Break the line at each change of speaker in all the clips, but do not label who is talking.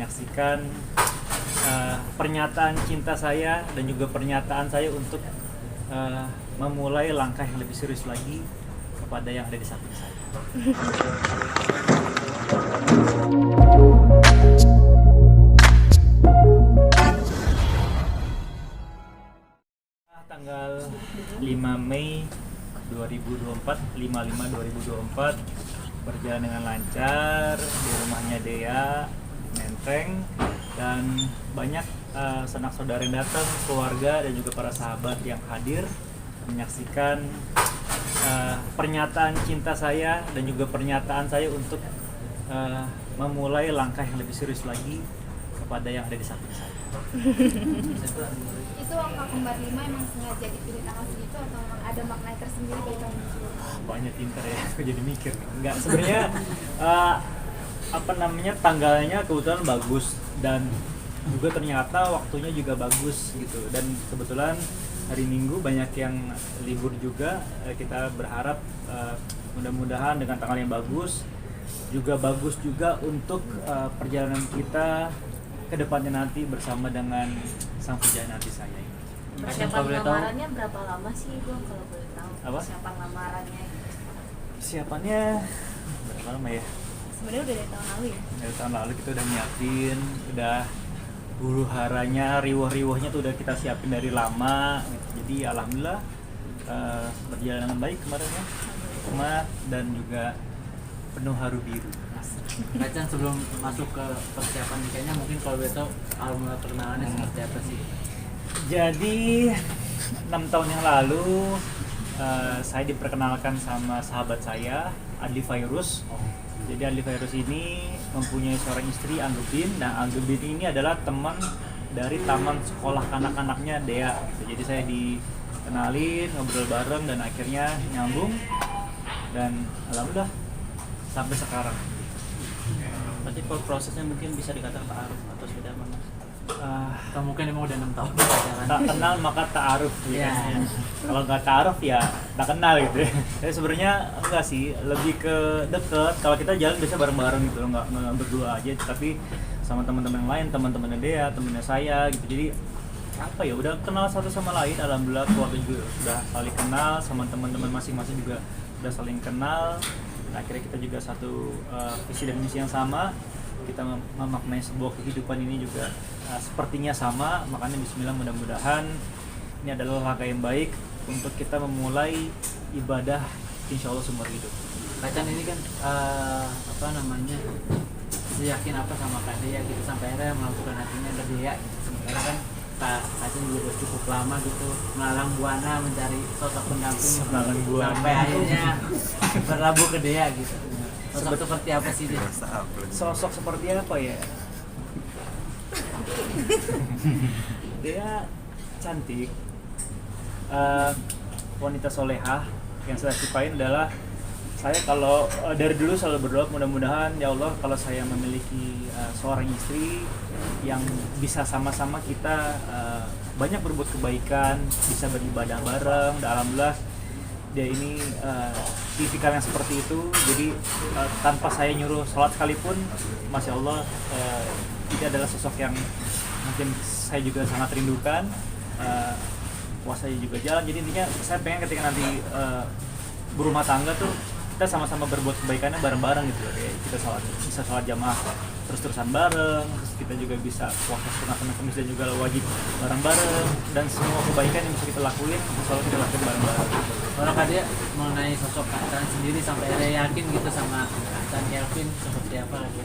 menyaksikan pernyataan cinta saya dan juga pernyataan saya untuk memulai langkah yang lebih serius lagi kepada yang ada di samping saya. Tanggal 5 Mei 2024, 5/5/2024 berjalan dengan lancar di rumahnya Dea, Menteng, dan banyak sanak saudara yang datang, keluarga dan juga para sahabat yang hadir menyaksikan pernyataan cinta saya dan juga pernyataan saya untuk memulai langkah yang lebih serius lagi kepada yang ada di samping saya.
Itu angka kembar 5 emang sengaja dipilih tanggal segitu atau memang ada makna tersendiri dari tahun itu?
Banyak pinter ya, aku jadi mikir. Enggak, sebenarnya tanggalnya kebetulan bagus dan juga ternyata waktunya juga bagus gitu, dan kebetulan hari Minggu banyak yang libur juga. Kita berharap mudah-mudahan dengan tanggal yang bagus juga untuk perjalanan kita ke depannya nanti bersama dengan sang pujaan hati saya ini.
Persiapan lamarannya berapa lama sih Bang, kalau boleh tahu?
Apa?
Persiapan lamarannya.
Persiapannya berapa lama ya?
Sebenarnya udah dari tahun lalu ya?
Dari tahun lalu kita udah nyiapin, udah huru haranya, riuh-riuhnya tuh udah kita siapin dari lama gitu. Jadi alhamdulillah berjalan dengan baik kemarinnya, dan juga penuh haru biru.
Kacan, sebelum masuk ke persiapan nikahnya, mungkin kalau besok awal perkenalannya seperti apa sih?
Jadi 6 tahun yang lalu saya diperkenalkan sama sahabat saya, Adli Fairuz. Jadi Adli Fairuz ini mempunyai seorang istri, Anggebin. Nah, Anggebin ini adalah teman dari taman sekolah kanak-kanaknya Dea. Jadi saya dikenalin, ngobrol bareng, dan akhirnya nyambung. Dan alhamdulillah sampai sekarang.
Berarti prosesnya mungkin bisa dikatakan ta'aruf atau seperti apa Mas? Atau mungkin emang udah 6 tahun pacaran?
Tak kenal maka ta'aruf ya.
Iya.
Kalau nggak ta'aruf ya tak kenal gitu ya. Jadi sebenarnya enggak sih, lebih ke deket. Kalau kita jalan biasa bareng-bareng gitu, nggak berdua aja, tapi sama teman-teman yang lain, teman-temannya Dea, temannya saya gitu. Jadi apa ya, udah kenal satu sama lain. Alhamdulillah keluarga juga sudah saling kenal, sama teman-teman masing-masing juga udah saling kenal. Dan akhirnya kita juga satu visi dan misi yang sama. Kita memaknai sebuah kehidupan ini juga sepertinya sama. Makanya bismillah, mudah-mudahan ini adalah langkah yang baik untuk kita memulai ibadah insya Allah seumur hidup.
Kacan ini kan yakin apa sama Kak Dea gitu, sampai akhirnya melakukan hatinya ke Dea gitu. Sementara kan Kacan juga udah cukup lama gitu melalang buana mencari sosok pendamping sampai akhirnya berlabuh ke Dea gitu. Sosok seperti apa sih dia?
Sosok seperti apa ya? Dia cantik, wanita solehah. Yang saya sukain adalah, saya kalau dari dulu selalu berdoa, mudah-mudahan ya Allah kalau saya memiliki seorang istri yang bisa sama-sama kita banyak berbuat kebaikan, bisa beribadah bareng. Dan alhamdulillah dia ini tipikal yang seperti itu. Jadi tanpa saya nyuruh sholat sekalipun, masya Allah, dia adalah sosok yang mungkin saya juga sangat rindukan. Puasanya juga jalan. Jadi intinya saya pengen ketika nanti berumah tangga tuh kita sama-sama berbuat kebaikannya bareng-bareng gitu. Kayak kita bisa sholat jamaah terus-terusan bareng, terus kita juga bisa puasa sunat-sunat Kamis dan juga wajib bareng-bareng, dan semua kebaikan yang bisa kita lakuin selalu kita lakuin bareng-bareng.
Kalau Kak Dea mengenai sosok Kacan sendiri sampai akhirnya yakin gitu sama Kacan Kelvin seperti apa lagi?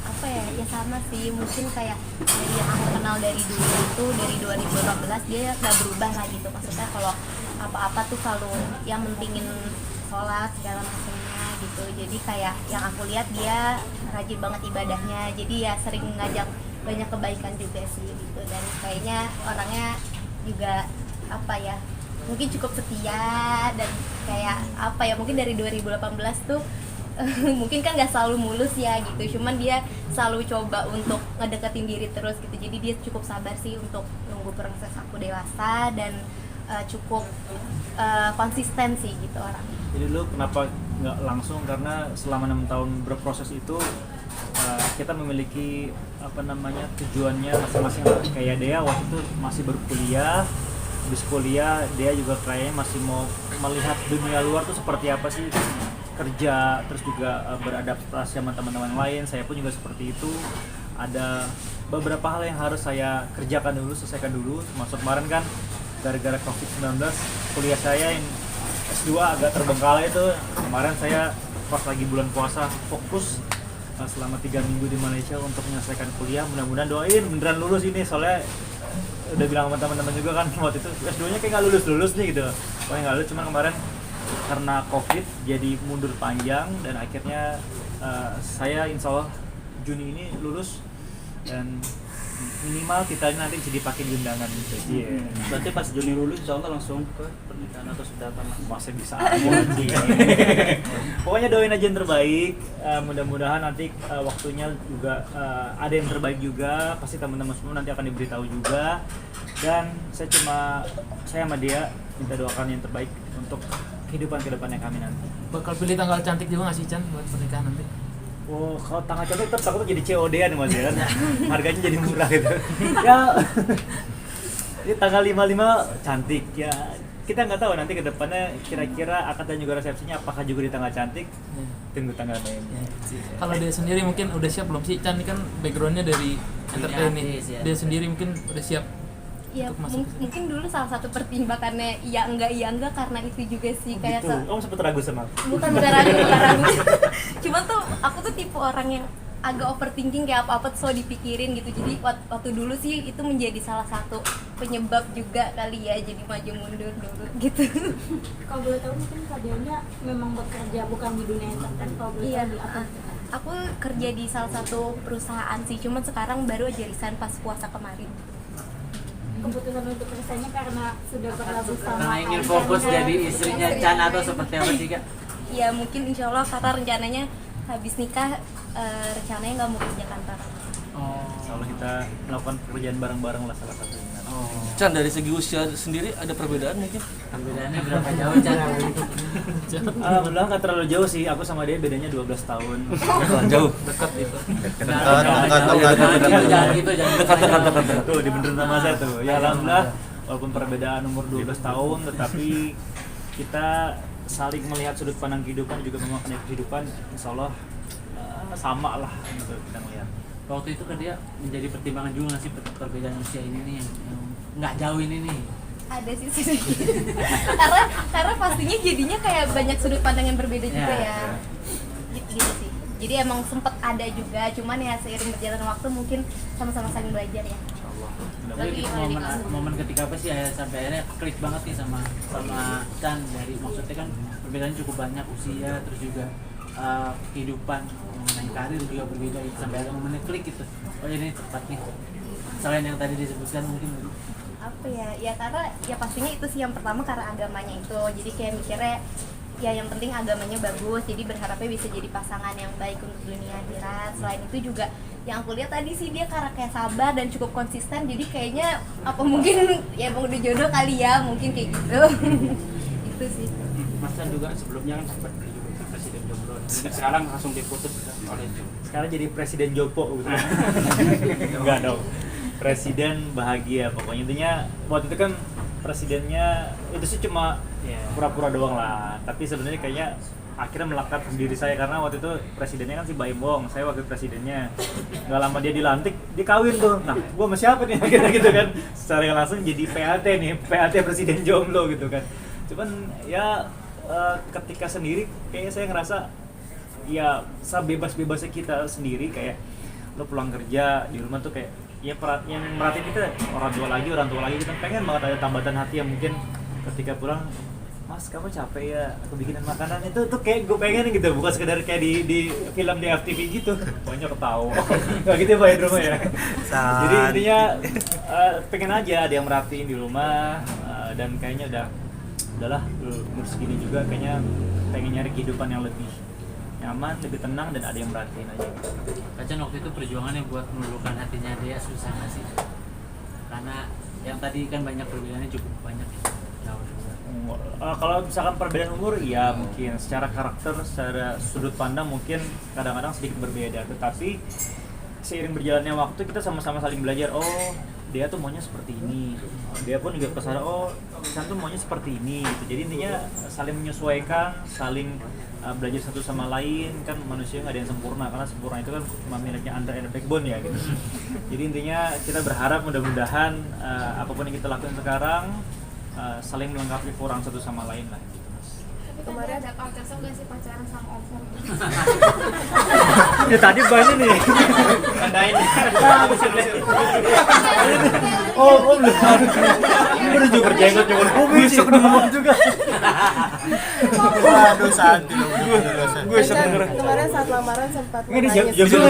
Apa ya sama sih, mungkin kayak dari yang aku kenal dari dulu itu, dari 2018 dia gak berubah lah gitu. Maksudnya kalau apa-apa tuh selalu yang mentingin sholat segala macamnya gitu. Jadi kayak yang aku lihat dia rajin banget ibadahnya, jadi ya sering ngajak banyak kebaikan juga sih gitu. Dan kayaknya orangnya juga apa ya, mungkin cukup setia, dan kayak apa ya, mungkin dari 2018 tuh mungkin kan nggak selalu mulus ya gitu, cuman dia selalu coba untuk ngedeketin diri terus gitu. Jadi dia cukup sabar sih untuk nunggu proses aku dewasa, dan cukup konsisten sih gitu orangnya.
Jadi lu kenapa nggak langsung, karena selama 6 tahun berproses itu kita memiliki tujuannya masing-masing lah. Kayak Dea waktu itu masih berkuliah, habis kuliah dia juga kayaknya masih mau melihat dunia luar tuh seperti apa sih, kerja terus juga beradaptasi sama teman-teman lain. Saya pun juga seperti itu, ada beberapa hal yang harus saya kerjakan dulu, selesaikan dulu. Masuk kemarin kan gara-gara COVID-19 kuliah saya yang S2 agak terbengkalai itu. Kemarin saya pas lagi bulan puasa fokus selama 3 minggu di Malaysia untuk menyelesaikan kuliah. Mudah-mudahan doain beneran lulus ini, soalnya udah bilang sama teman-teman juga kan waktu itu S2-nya kayak nggak lulus nih gitu. Pokoknya nggak lulus, cuman kemarin karena COVID jadi mundur panjang dan akhirnya saya insya Allah Juni ini lulus dan minimal kita nanti bisa dipakai di undangan gitu. Iya.
Berarti pas Juni lulus insya Allah langsung ke pernikahan atau sudah apa mas?
Masih bisa aja sih. Pokoknya doain aja yang terbaik. Mudah-mudahan nanti waktunya juga ada yang terbaik juga. Pasti teman-teman semua nanti akan diberitahu juga. Dan saya sama dia minta doakan yang terbaik untuk kehidupan kami nanti.
Bakal pilih tanggal cantik juga nggak sih Chan buat pernikahan nanti?
Oh, kalau tanggal cantik tetap takutnya jadi COD-an mas ya kan? Harganya jadi murah gitu. Ya, ini tanggal 55 cantik ya. Kita nggak tahu nanti ke depannya kira-kira akad dan juga resepsinya apakah juga di tanggal cantik. Tunggu tanggal mainnya.
Kalau dia sendiri mungkin udah siap belum sih? Chan ini kan backgroundnya dari entertain nih.
artis, ya.
Dia sendiri mungkin udah siap.
Ya
Untuk masuk.
mungkin dulu salah satu pertimbangannya iya enggak karena itu juga sih kayak
Gitu. Om sempet ragu sama aku?
bukan ragu. Cuma tuh aku tuh tipe orang yang agak overthinking, kayak apa-apa tuh selalu dipikirin gitu. Jadi waktu dulu sih itu menjadi salah satu penyebab juga kali ya, jadi maju mundur dulu gitu.
Kalau boleh tahu mungkin Kak Deonya memang bekerja bukan di dunia entertain, kalau boleh
Iya,
tahu di apa?
aku kerja di salah satu perusahaan sih, cuman sekarang baru aja resign pas puasa kemarin.
Keputusan untuk resign-nya karena sudah berlabuh sama
Karena ingin fokus jadi istrinya Chan atau seperti apa sih Kak?
Ya mungkin insya Allah karena rencananya habis nikah rencananya nggak mau kerja kantoran.
Insya Allah kita melakukan pekerjaan bareng-bareng lah salah satunya.
Chan, dari segi usia sendiri ada perbedaan mungkin?
Perbedaannya berapa jauh Chan?
Alhamdulillah nggak terlalu jauh sih, aku sama dia bedanya 12 tahun.
Jauh.
Dekat itu.
Jangan gitu, jangan
Tuh dibenerin sama saya tuh. Ya alhamdulillah walaupun perbedaan umur 12 tahun tetapi kita saling melihat sudut pandang kehidupan juga memaknai kehidupan, insya Allah sama lah gitu kita melihat.
Waktu itu kan dia menjadi pertimbangan juga nggak sih perbedaan usia ini nih yang nggak jauh ini nih?
Ada sih sedikit. karena pastinya jadinya kayak banyak sudut pandang yang berbeda juga ya. Gitu sih. Jadi emang sempet ada juga, cuman ya seiring berjalan waktu mungkin sama-sama saling belajar ya.
Tapi momen ketika apa sih ya sampai akhirnya klik banget nih sama Chan, dari maksudnya kan perbedaannya cukup banyak usia terus juga kehidupan mengenai karir juga berbeda gitu, sampai ada momennya klik gitu. Oh ini tepat nih. Selain yang tadi disebutkan mungkin
Apa ya karena ya pastinya itu sih yang pertama karena agamanya itu. Jadi kayak mikirnya ya yang penting agamanya bagus, jadi berharapnya bisa jadi pasangan yang baik untuk dunia akhirat. Selain itu juga yang aku lihat tadi sih dia karena kayak sabar dan cukup konsisten, jadi kayaknya apa mungkin ya emang udah jodoh kali ya, mungkin kayak gitu. Itu sih.
Mas Chan juga sebelumnya kan sempat juga Presiden Jomblo. Sekarang langsung diputus oleh
Sekarang jadi Presiden Jopo gitu. Enggak dong. Presiden bahagia pokoknya, intinya waktu itu kan presidennya itu sih cuma pura-pura doang lah, tapi sebenarnya kayaknya akhirnya melekat di diri saya karena waktu itu presidennya kan si Baim Wong, saya wakil presidennya. Nggak lama dia dilantik, dia kawin tuh. Nah, gua sama siapa nih akhirnya gitu kan. Secara langsung jadi PAT nih, PAT Presiden Jomblo gitu kan. Cuman ya ketika sendiri kayaknya saya ngerasa ya sebebas-bebasnya kita sendiri, kayak lo pulang kerja di rumah tuh kayak ya yang merhatiin kita orang tua lagi kita pengen banget ada tambatan hati yang mungkin ketika pulang, Mas kamu capek ya aku bikinan makanan itu tuh kayak gue pengen gitu, bukan sekedar kayak di film di FTV gitu banyak ketawa nggak gitu ya Pak di rumah ya. Jadi intinya pengen aja ada yang merhatiin di rumah, dan kayaknya udahlah umur segini juga kayaknya pengen nyari kehidupan yang lebih nyaman, lebih tenang, dan ada yang merhatiin aja gitu.
Kacan waktu itu perjuangannya buat meluluhkan hatinya dia susah nggak sih? Karena yang tadi kan banyak perbedaannya cukup banyak ya. Jauh juga.
Kalau misalkan perbedaan umur, ya mungkin secara karakter, secara sudut pandang mungkin kadang-kadang sedikit berbeda. Tetapi seiring berjalannya waktu kita sama-sama saling belajar. Oh, dia tuh maunya seperti ini. Dia pun juga kesadaran. Oh, Chan tuh maunya seperti ini. Gitu. Jadi intinya saling menyesuaikan, saling belajar satu sama lain. Kan manusia nggak ada yang sempurna, karena sempurna itu kan cuma miliknya under and backbone ya. Gitu. Jadi intinya kita berharap mudah-mudahan apapun yang kita lakukan sekarang saling melengkapi kurang satu sama lain lah gitu, Mas.
Kemarin ada culture shock gak sih pacaran sama over?
Ya tadi banyak nih.
Tandain.
Oh belum. Udah juga berjenggot cuma besok dulu juga.
Waduh, Santi lo
Gue shock denger.
Kemarin saat lamaran sempat
Ini
nangis.
jam dulu.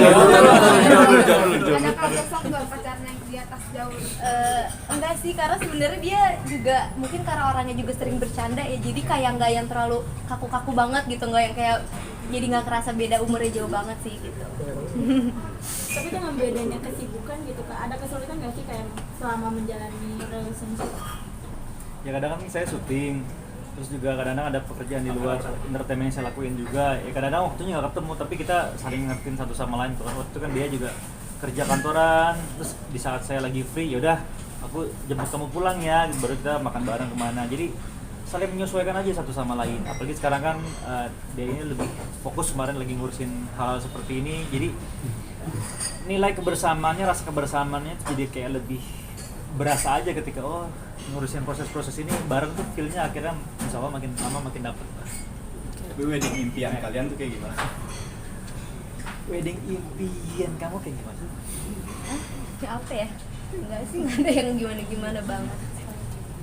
Ada culture shock gak pacaran yang di atas jauh?
Enggak sih, karena sebenarnya dia juga mungkin karena orangnya juga sering bercanda ya, jadi kayak nggak yang terlalu kaku-kaku banget gitu, nggak yang kayak jadi nggak kerasa beda umurnya jauh banget sih gitu.
Tapi dengan bedanya kesibukan gitu Kak, ada kesulitan nggak sih kayak selama menjalani relationship?
Ya kadang kan saya syuting, terus juga kadang-kadang ada pekerjaan di luar entertainment yang saya lakuin juga. Ya kadang-kadang waktunya nggak ketemu, tapi kita saling ngertiin satu sama lain. Waktu itu kan dia juga kerja kantoran, terus di saat saya lagi free, yaudah aku jemput kamu pulang ya, baru kita makan bareng kemana. Jadi saling menyesuaikan aja satu sama lain. Apalagi sekarang kan dia ini lebih fokus, kemarin lagi ngurusin hal seperti ini. Jadi nilai kebersamaannya, rasa kebersamaannya jadi kayak lebih berasa aja ketika ngurusin proses-proses ini bareng tuh, feel-nya akhirnya insya Allah makin lama makin dapet.
Tapi wedding impian kalian tuh kayak gimana?
Wedding impian kamu kayak gimana?
Kayak apa ya? Enggak sih, nggak ada yang gimana-gimana banget.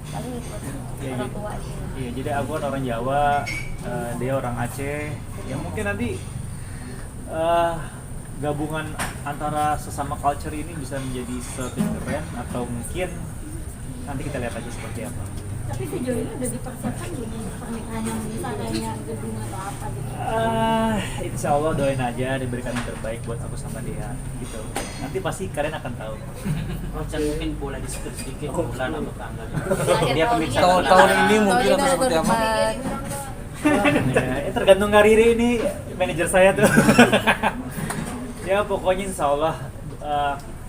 Paling ikut orang tua aja.
Iya, jadi aku kan orang Jawa, dia orang Aceh. Ya mungkin nanti gabungan antara sesama culture ini bisa menjadi sesuatu yang keren, atau mungkin nanti kita lihat aja seperti apa.
Tapi sejauh ini udah dipersiapkan belum pernikahan yang bisa kayak gedung atau apa gitu?
Insya Allah doain aja diberikan yang terbaik buat aku sama dia gitu. Nanti pasti kalian akan tahu.
Chan mungkin boleh disebut sedikit bulan atau tanggal.
Dia
Tahun ini mungkin atau seperti apa?
Ya, tergantung Kariri ini manajer saya tuh. Ya pokoknya insya Allah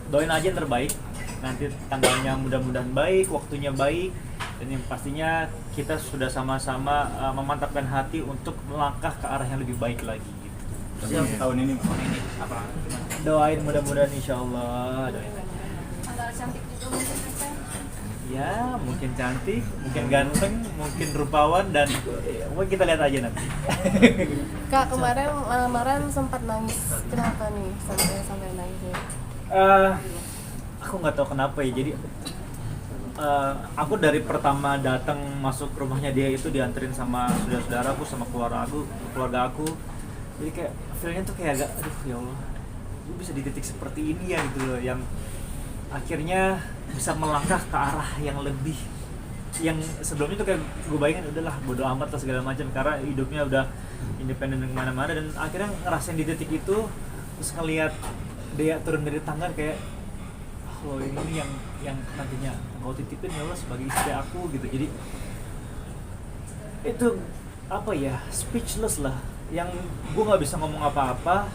doain aja yang terbaik. Nanti tanggalnya mudah-mudahan baik, waktunya baik, dan yang pastinya kita sudah sama-sama memantapkan hati untuk melangkah ke arah yang lebih baik lagi gitu.
Tahun ini
Apa?
Doain mudah-mudahan insya Allah, doain aja.
Antara cantik juga mungkin kan?
Ya mungkin cantik, mungkin ganteng, mungkin rupawan, dan mungkin kita lihat aja nanti.
Kak, kemarin lamaran sempat nangis. Kenapa nih sampai nangis?
Aku nggak tahu kenapa ya, jadi aku dari pertama datang masuk rumahnya dia itu dianterin sama saudara-saudaraku, sama keluarga aku, jadi kayak feelnya tuh kayak agak aduh ya Allah, gue bisa di titik seperti ini ya gitu loh, yang akhirnya bisa melangkah ke arah yang lebih, yang sebelumnya tuh kayak gue bayangin udahlah bodo amat lah segala macam karena hidupnya udah independen kemana-mana, dan akhirnya ngerasain di titik itu, terus ngelihat dia turun dari tangga kayak loh ini yang nantinya kau titipin ya Allah sebagai istri aku gitu. Jadi itu apa ya, speechless lah, yang gue nggak bisa ngomong apa-apa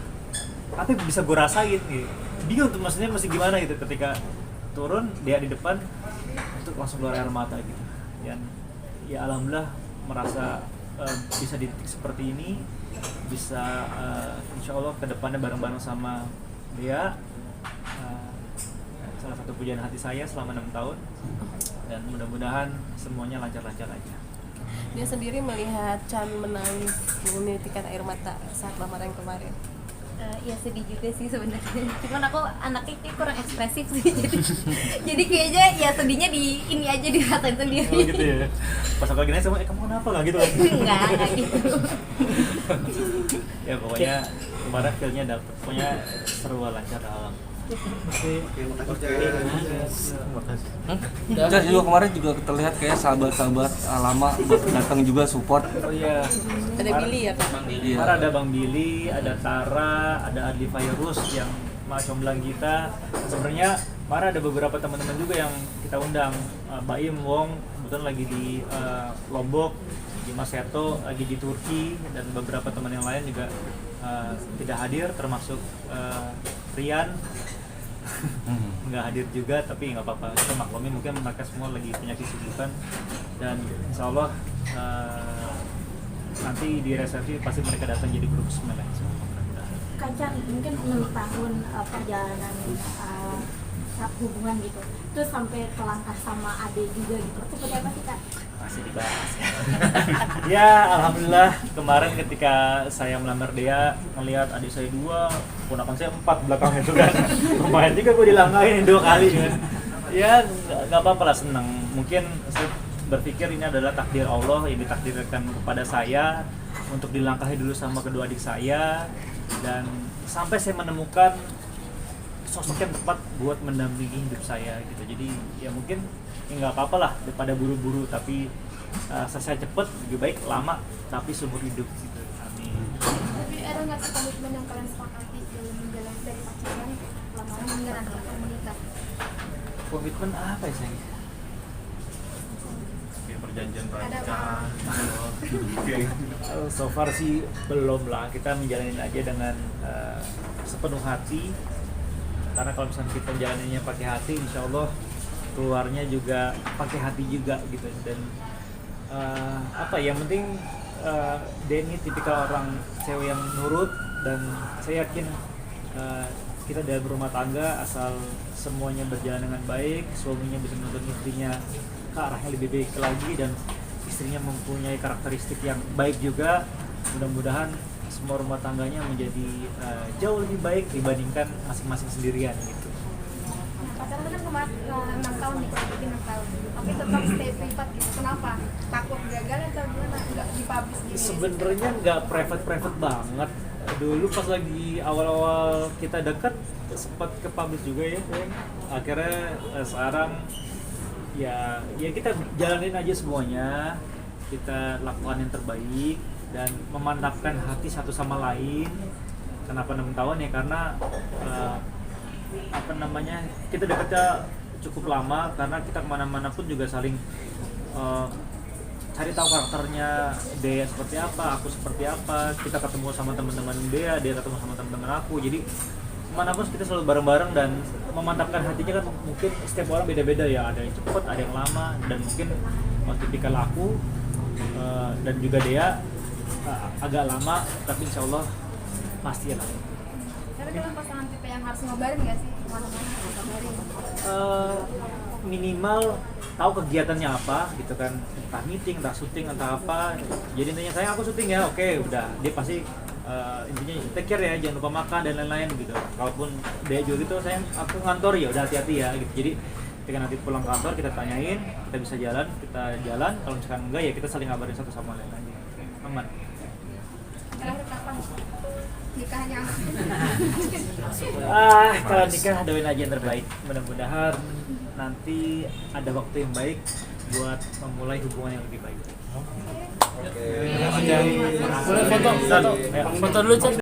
tapi bisa gue rasain gitu. Bingung tuh maksudnya mesti gimana gitu ketika turun dia di depan itu langsung keluar air mata gitu. Dan ya alhamdulillah merasa bisa di titik seperti ini, bisa insya Allah kedepannya bareng-bareng sama dia. Salah satu pujaan hati saya selama 6 tahun, dan mudah-mudahan semuanya lancar-lancar aja.
Dia sendiri melihat Chan menangis menitikan air mata saat lamaran kemarin.
Ya sedih juga sih sebenarnya. Cuman aku anaknya kayak kurang ekspresif sih, jadi kayaknya ya sedihnya di ini aja dirasain sendiri.
Oh gitu ya. Pas aku lagi nanya sama kamu kenapa nggak gitu kan?
Enggak gitu.
Ya pokoknya kemarin feel-nya dapet, pokoknya seru lancar alam.
Dan juga kemarin juga terlihat kayak sahabat-sahabat lama datang juga support.
Oh iya.
Ada Billy ya Kak?
Iya.
Kemarin ada Bang Billy, ada Tara, ada Adli Fairuz yang comblang kita. Sebenarnya kemarin ada beberapa teman-teman juga yang kita undang, Baim, Wong, kebetulan lagi di Lombok, di Maseto, lagi di Turki, dan beberapa teman yang lain juga tidak hadir, termasuk Rian nggak hadir juga, tapi nggak apa-apa, kita maklumin, mungkin mereka semua lagi punya kesibukan, dan insya Allah nanti di resepsi pasti mereka datang jadi guru bismillah.
Kak Chan, mungkin 6 tahun perjalanan hubungan gitu, terus sampai ke langkah sama Ade juga gitu, seperti apa sih Kak?
Masih dibahas ya. Alhamdulillah kemarin ketika saya melamar dia, ngelihat adik saya 2, ponakan saya 4 belakang itu kan lumayan juga gue dilangkahin 2 kali kan. Ya nggak apa-apa lah, senang. Mungkin saya berpikir ini adalah takdir Allah yang ditakdirkan kepada saya untuk dilangkahi dulu sama kedua adik saya, dan sampai saya menemukan sosok yang tepat buat mendampingi hidup saya gitu. Jadi ya mungkin ya nggak apa-apa lah daripada buru-buru, tapi selesai cepet lebih baik lama tapi seumur hidup gitu. Amin.
Tapi ada nggak sih komitmen yang kalian sepakati dalam menjalani dari pacaran lamaran hingga nanti akan menikah?
Komitmen apa ya sayang?
Kayak perjanjian
Ada
pernikahan. Oke.
So far sih belum lah, kita menjalani aja dengan sepenuh hati, karena kalau misalnya kita menjalaninya pakai hati, insya Allah keluarnya juga pakai hati juga gitu. Dan apa yang penting Denny tipikal orang cewek yang nurut, dan saya yakin kita dalam rumah tangga asal semuanya berjalan dengan baik, suaminya bisa menuntun istrinya ke arah yang lebih baik lagi, dan istrinya mempunyai karakteristik yang baik juga, mudah-mudahan semua rumah tangganya menjadi jauh lebih baik dibandingkan masing-masing sendirian gitu.
Pacaran kan kemarin 6 tahun nih, jadi 6 tahun. Tapi tetap stay privat gitu. Kenapa? Takut gagal atau gimana? Nggak dipublish gini?
Sebenarnya nggak private banget. Dulu pas lagi awal-awal kita dekat sempat ke publish juga ya. Akhirnya sekarang ya kita jalanin aja semuanya. Kita lakukan yang terbaik dan memantapkan hati satu sama lain. Kenapa 6 tahun ya? Karena kita dekatnya cukup lama, karena kita kemana-mana pun juga saling cari tahu karakternya Dea seperti apa, aku seperti apa. Kita ketemu sama teman-teman dia ketemu sama teman-teman aku. Jadi kemanapun kita selalu bareng-bareng, dan memantapkan hatinya kan mungkin setiap orang beda-beda ya. Ada yang cepat, ada yang lama, dan mungkin tipikal aku dan juga Dea agak lama, tapi insya Allah pasti lah.
Karena kalian pasangan tipe yang harus ngabarin nggak sih? Kemana-mana harus ngabarin.
Minimal tahu kegiatannya apa gitu kan, entah meeting, entah syuting, entah apa. Jadi intinya sayang aku syuting ya, oke udah, dia pasti intinya take care ya, jangan lupa makan dan lain-lain gitu. Kalaupun dia juga gitu, sayang aku ngantor ya udah hati-hati ya gitu. Jadi ketika nanti pulang kantor kita tanyain, kita bisa jalan, kita jalan. Kalau misalkan enggak ya kita saling ngabarin satu sama lain aja, aman.
Terakhir kapan nikahnya?
Kalau nikah doain aja yang terbaik. Mudah-mudahan nanti ada waktu yang baik buat memulai hubungan yang lebih baik.
Boleh foto dulu Chan.